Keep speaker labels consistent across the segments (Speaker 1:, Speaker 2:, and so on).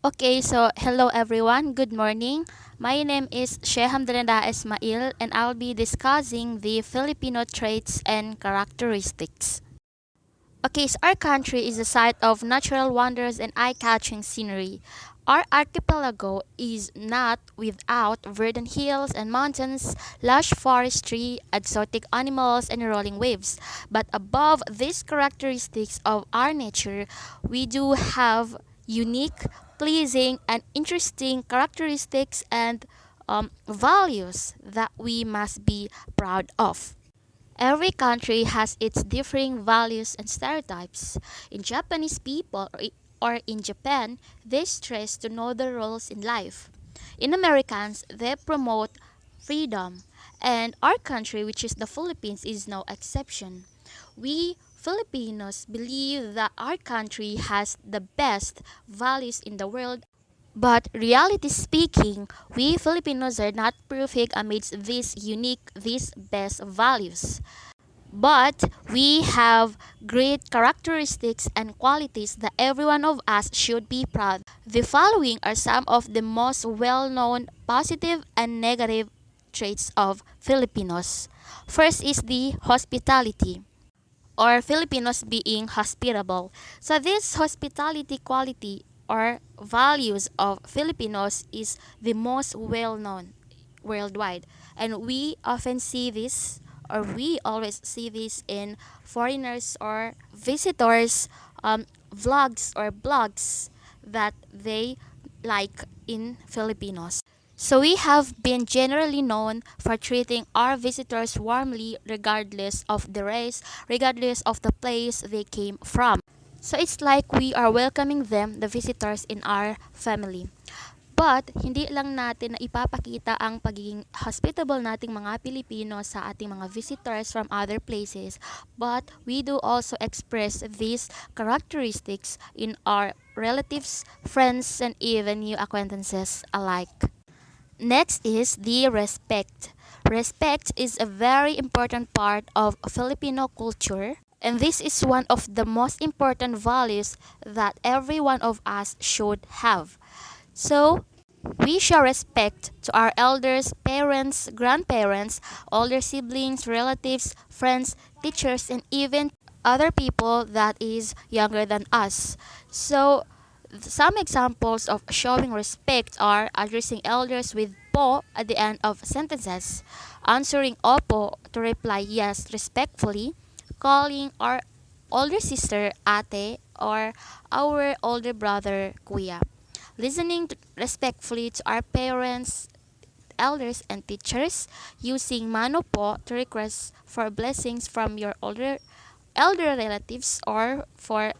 Speaker 1: Okay, so hello everyone. Good morning. My name is Sheham Ismail and I'll be discussing the Filipino traits and characteristics. Okay, so our country is a site of natural wonders and eye-catching scenery. Our archipelago is not without verdant hills and mountains, lush forestry, exotic animals, and rolling waves. But above these characteristics of our nature, we do have unique, pleasing, and interesting characteristics and values that we must be proud of. Every country has its differing values and stereotypes. In Japanese people or in Japan, they stress to know their roles in life. In Americans, they promote freedom. And our country, which is the Philippines, is no exception. We Filipinos believe that our country has the best values in the world, but reality speaking, we Filipinos are not perfect amidst these best values. But we have great characteristics and qualities that every one of us should be proud. The following are some of the most well-known positive and negative traits of Filipinos. First is the hospitality, or Filipinos being hospitable. So this hospitality quality or values of Filipinos is the most well known worldwide. And we often see this, or we always see this in foreigners or visitors vlogs or blogs that they like in Filipinos. So we have been generally known for treating our visitors warmly regardless of the race, regardless of the place they came from. So it's like we are welcoming them, the visitors, in our family. But hindi lang natin na ipapakita ang pagiging hospitable nating mga Pilipino sa ating mga visitors from other places, but we do also express these characteristics in our relatives, friends, and even new acquaintances alike. Next is the respect. Respect is a very important part of Filipino culture, and this is one of the most important values that every one of us should have. So, we show respect to our elders, parents, grandparents, older siblings, relatives, friends, teachers, and even other people that is younger than us. So, some examples of showing respect are addressing elders with po at the end of sentences, answering opo to reply yes respectfully, calling our older sister ate or our older brother kuya, listening respectfully to our parents, elders, and teachers, using mano po to request for blessings from your elder relatives or for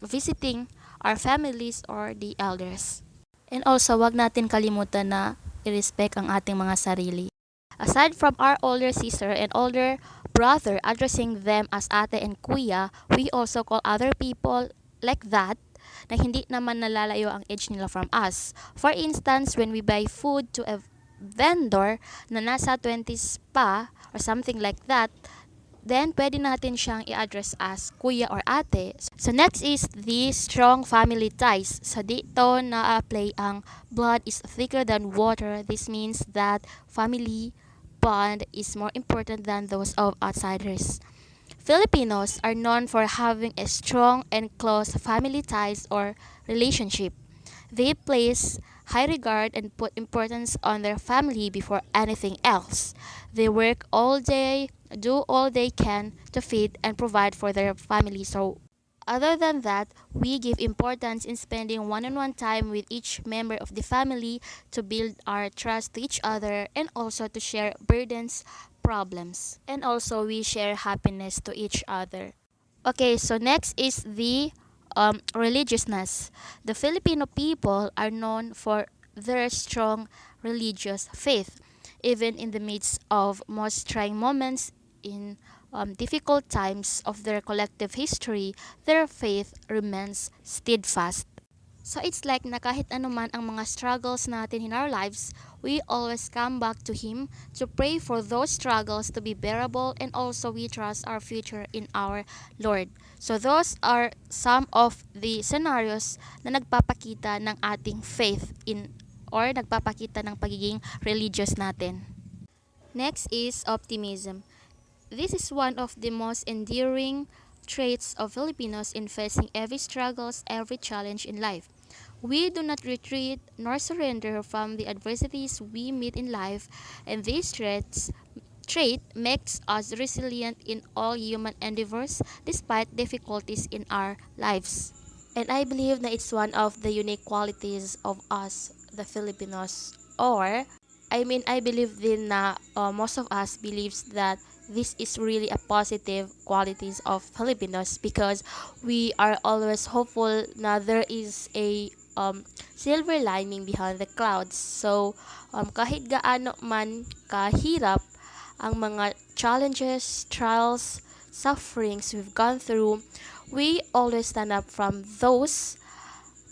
Speaker 1: visiting our families or the elders. And also, wag natin kalimutan na i-respect ang ating mga sarili. Aside from our older sister and older brother, addressing them as ate and kuya, we also call other people like that na hindi naman nalalayo ang age nila from us. For instance, when we buy food to a vendor na nasa 20s pa or something like that, then pwede natin siyang i-address as kuya or ate. So next is the strong family ties. So dito na-apply ang blood is thicker than water. This means that family bond is more important than those of outsiders. Filipinos are known for having a strong and close family ties or relationship. They place high regard and put importance on their family before anything else. They work all day, do all they can to feed and provide for their family. So, other than that, we give importance in spending one-on-one time with each member of the family to build our trust to each other and also to share burdens, problems. And also, we share happiness to each other. Okay, so next is the religiousness. The Filipino people are known for their strong religious faith. Even in the midst of most trying moments in difficult times of their collective history, their faith remains steadfast. So it's like na kahit anuman ang mga struggles natin in our lives, we always come back to Him to pray for those struggles to be bearable, and also we trust our future in our Lord. So those are some of the scenarios na nagpapakita ng ating faith in or nagpapakita ng pagiging religious natin. Next is optimism. This is one of the most enduring traits of Filipinos in facing every struggles, every challenge in life. We do not retreat nor surrender from the adversities we meet in life, and this trait makes us resilient in all human endeavors despite difficulties in our lives. And I believe that it's one of the unique qualities of us, the Filipinos. I believe din na most of us believes that this is really a positive qualities of Filipinos because we are always hopeful na there is a silver lining behind the clouds. So, kahit gaano man kahirap ang mga challenges, trials, sufferings we've gone through, we always stand up from those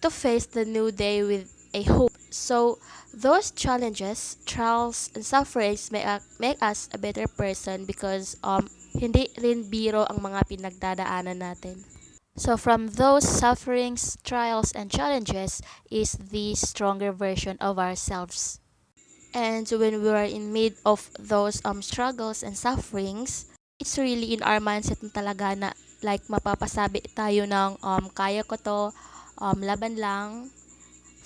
Speaker 1: to face the new day with a hope. So, those challenges, trials, and sufferings make us a better person because hindi rin biro ang mga pinagdadaanan natin. So from those sufferings, trials, and challenges is the stronger version of ourselves. And when we are in mid of those struggles and sufferings, it's really in our mindset na talaga na like mapapasabi tayo ng kaya ko to, laban lang,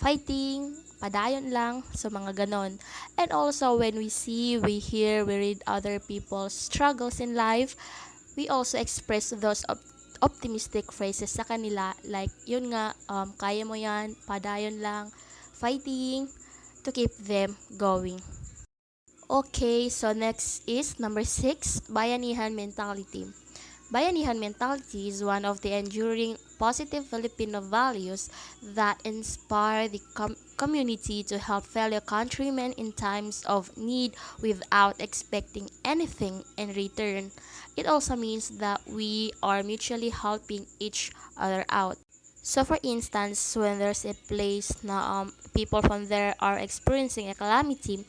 Speaker 1: fighting, padayon lang, so mga ganon. And also when we see, we hear, we read other people's struggles in life, we also express those optimistic phrases sa kanila like yun nga, kaya mo yan, padayon lang, fighting, to keep them going. Okay, so next is number 6, bayanihan mentality. Bayanihan mentality is one of the enduring positive Filipino values that inspire the community to help fellow countrymen in times of need without expecting anything in return. It also means that we are mutually helping each other out. So for instance, when there's a place na people from there are experiencing a calamity,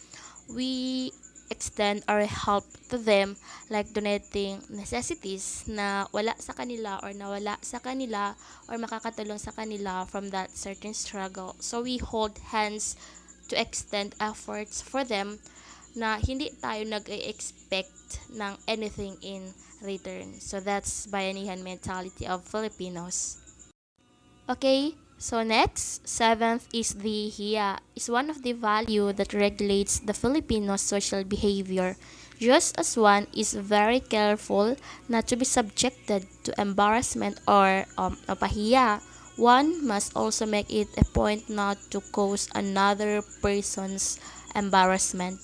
Speaker 1: we extend our help to them like donating necessities na wala sa kanila or nawala sa kanila or makakatulong sa kanila from that certain struggle. So we hold hands to extend efforts for them na hindi tayo nag-expect ng anything in return. So that's bayanihan mentality of Filipinos. Okay, so next, 7th is the hiya. Is one of the value that regulates the Filipino social behavior. Just as one is very careful not to be subjected to embarrassment or pahiya, one must also make it a point not to cause another person's embarrassment.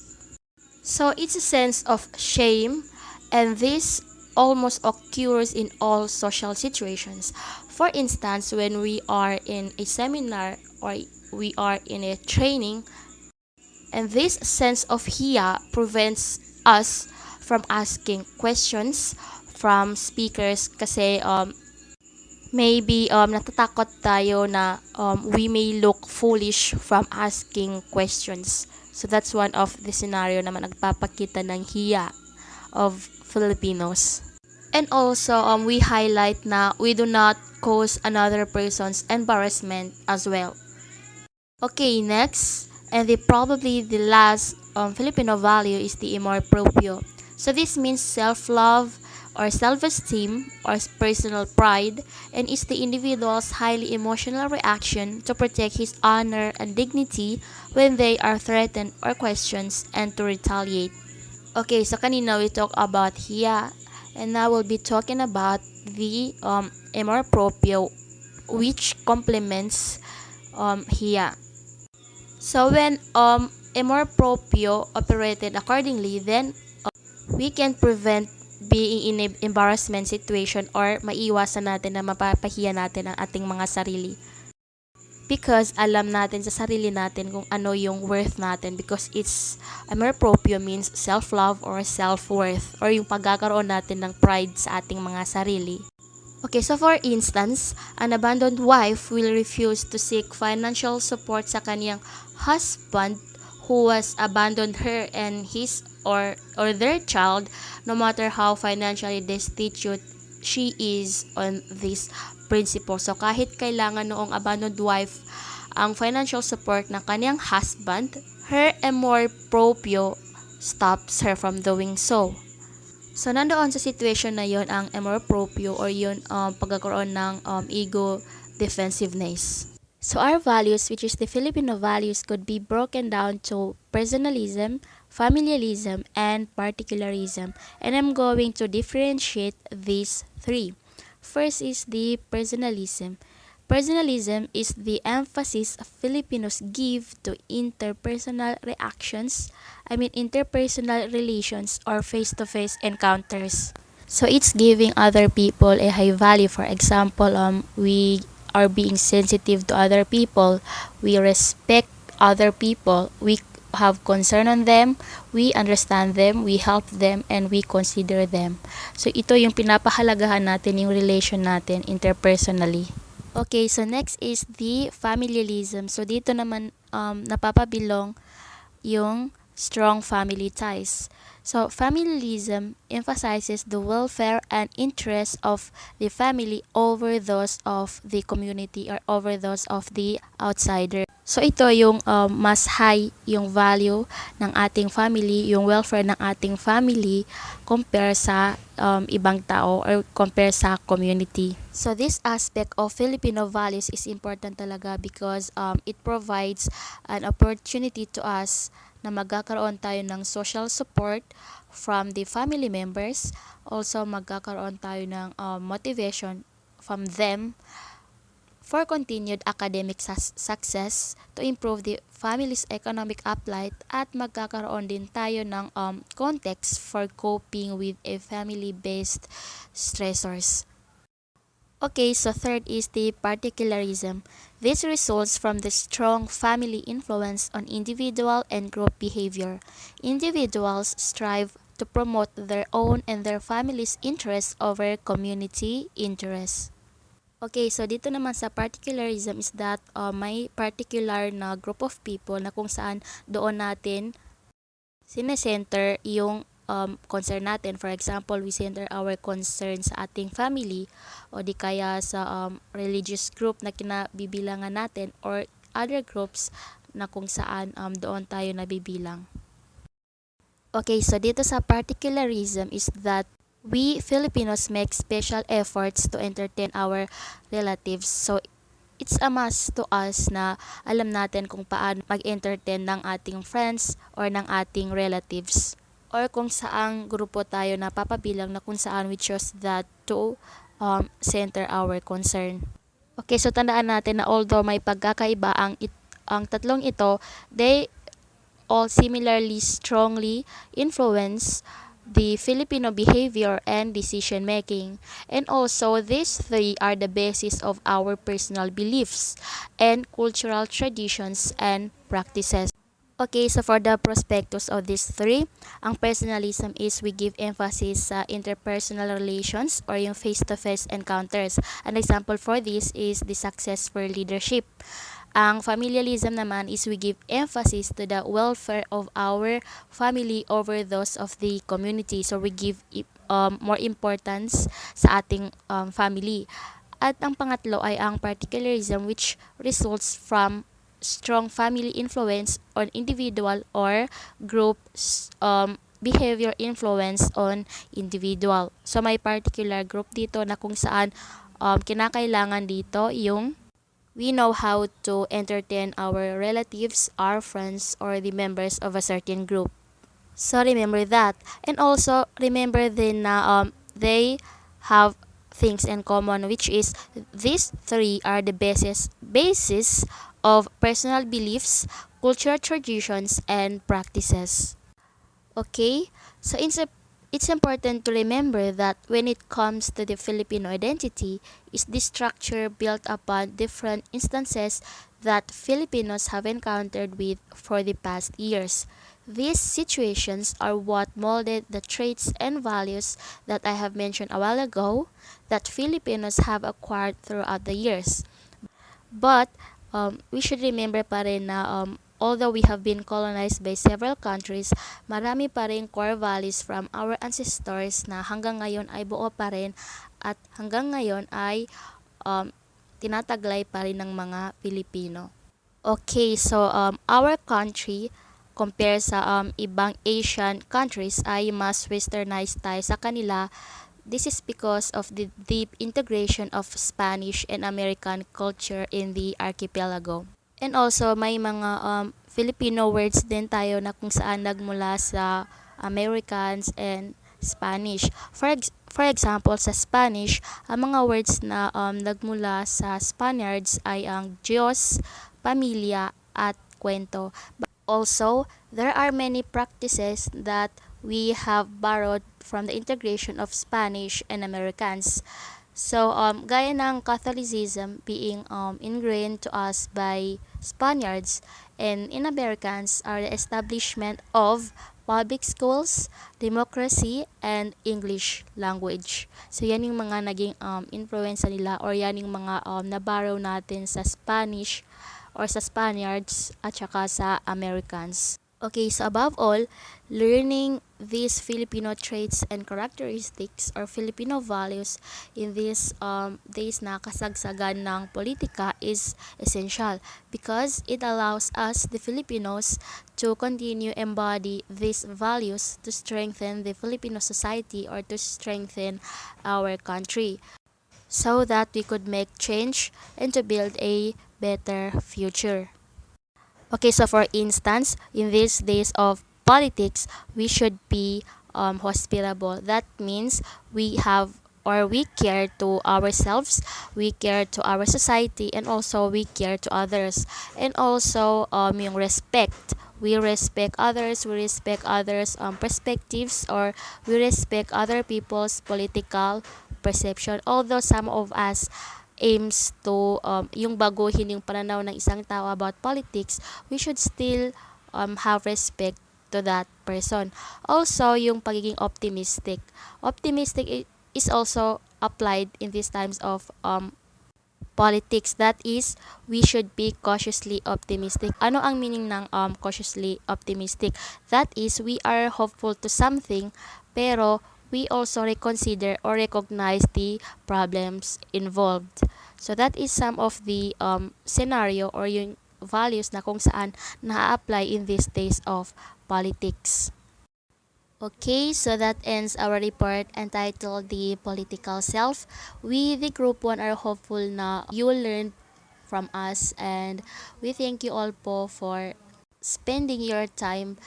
Speaker 1: So it's a sense of shame, and this almost occurs in all social situations. For instance, when we are in a seminar or we are in a training, and this sense of hiya prevents us from asking questions from speakers kasi maybe natatakot tayo na we may look foolish from asking questions. So that's one of the scenario na nagpapakita ng hiya of Filipinos. And also, we highlight na we do not cause another person's embarrassment as well. Okay, next, and probably the last Filipino value is the amor proprio. So this means self-love or self-esteem or personal pride, and is the individual's highly emotional reaction to protect his honor and dignity when they are threatened or questioned and to retaliate. Okay, so kanina we talk about hiya, and now we'll be talking about the amor proprio, which complements hiya. So when amor proprio operated accordingly, then we can prevent being in an embarrassment situation or maiwasan natin na mapapahiya natin ang ating mga sarili. Because alam natin sa sarili natin kung ano yung worth natin, because it's amor proprio means self-love or self-worth or yung pagkakaroon natin ng pride sa ating mga sarili. Okay, so for instance, an abandoned wife will refuse to seek financial support sa kanyang husband who has abandoned her and his or their child, no matter how financially destitute she is on this principle. So kahit kailangan noong abandoned wife ang financial support ng kanyang husband, her amor proprio stops her from doing so. So, nandoon sa situation na yon ang amor proprio or yun pagkakaroon ng ego defensiveness. So, our values, which is the Filipino values, could be broken down to personalism, familialism, and particularism. And I'm going to differentiate these three. First is the personalism. Personalism is the emphasis Filipinos give to interpersonal interpersonal relations or face-to-face encounters. So it's giving other people a high value. For example, we are being sensitive to other people, we respect other people, we have concern on them, we understand them, we help them, and we consider them. So ito yung pinapahalagahan natin yung relation natin interpersonally. Okay, so next is the familialism. So dito naman napapabilong yung strong family ties. So familialism emphasizes the welfare and interests of the family over those of the community or over those of the outsider. So ito yung mas high yung value ng ating family, yung welfare ng ating family compare sa ibang tao or compare sa community. So this aspect of Filipino values is important talaga because it provides an opportunity to us na magkakaroon tayo ng social support from the family members. Also magkakaroon tayo ng motivation from them for continued academic success, to improve the family's economic uplight, at magkakaroon din tayo ng context for coping with a family-based stressors. Okay, so third is the particularism. This results from the strong family influence on individual and group behavior. Individuals strive to promote their own and their family's interests over community interests. Okay, so dito naman sa particularism is that may particular na group of people na kung saan doon natin sinesenter yung concern natin. For example, we center our concern sa ating family o di kaya sa religious group na kinabibilangan natin or other groups na kung saan doon tayo nabibilang. Okay, so dito sa particularism is that we Filipinos make special efforts to entertain our relatives. So, it's a must to us na alam natin kung paano mag-entertain ng ating friends or ng ating relatives. Or kung saang grupo tayo napapabilang na kung saan we chose that to center our concern. Okay, so tandaan natin na although may pagkakaiba ang tatlong ito, they all similarly strongly influence the Filipino behavior and decision making. And also, these three are the basis of our personal beliefs and cultural traditions and practices. Okay, so for the prospectus of these three, ang personalism is we give emphasis sa interpersonal relations or yung face-to-face encounters. An example for this is the success for leadership. Ang familialism naman is we give emphasis to the welfare of our family over those of the community. So we give more importance sa ating family. At ang pangatlo ay ang particularism, which results from strong family influence on individual or group behavior influence on individual. So may particular group dito na kung saan kinakailangan dito yung we know how to entertain our relatives, our friends, or the members of a certain group. So remember that. And also remember then na they have things in common, which is these three are the basis of personal beliefs, cultural traditions, and practices. Okay? So it's important to remember that when it comes to the Filipino identity, is the structure built upon different instances that Filipinos have encountered with for the past years. These situations are what molded the traits and values that I have mentioned a while ago that Filipinos have acquired throughout the years. But we should remember pa rin na although we have been colonized by several countries, marami pa rin core values from our ancestors na hanggang ngayon ay buo pa rin at hanggang ngayon ay um, tinataglay pa rin ng mga Pilipino. Okay, so our country compare sa ibang Asian countries ay mas westernized tayo sa kanila. This is because of the deep integration of Spanish and American culture in the archipelago. And also may mga Filipino words din tayo na kung saan nagmula sa Americans and Spanish. For example, sa Spanish, ang mga words na nagmula sa Spaniards ay ang Diyos, pamilya, at kwento. Also, there are many practices that we have borrowed from the integration of Spanish and Americans. So, gaya ng Catholicism being ingrained to us by Spaniards, and in Americans are the establishment of public schools, democracy, and English language. So, yan yung mga naging influence nila or yan yung mga naborrow natin sa Spanish or sa Spaniards at saka sa Americans. Okay, so above all, learning these Filipino traits and characteristics or Filipino values in these days na kasagsagan ng politika is essential because it allows us, the Filipinos, to continue embody these values to strengthen the Filipino society or to strengthen our country so that we could make change and to build a better future. Okay, so for instance, in these days of politics, we should be hospitable. That means we have or we care to ourselves, we care to our society, and also we care to others. And also yung respect. We respect others' perspectives, or we respect other people's political perception. Although some of us aims to yung baguhin yung pananaw ng isang tao about politics, we should still have respect to that person. Also, yung pagiging optimistic. Is also applied in these times of politics. That is, we should be cautiously optimistic. Ano ang meaning ng cautiously optimistic? That is, we are hopeful to something, pero we also reconsider or recognize the problems involved. So that is some of the scenario or yung values na kung saan na-apply in these days of politics. Okay, so that ends our report entitled The Political Self. We, the Group 1, are hopeful na you will learn from us, and we thank you all po for spending your time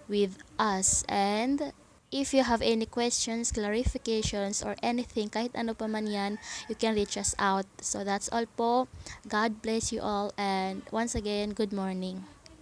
Speaker 1: with us. And if you have any questions, clarifications, or anything, kahit ano pa man yan, you can reach us out. So that's all po. God bless you all, and once again, good morning.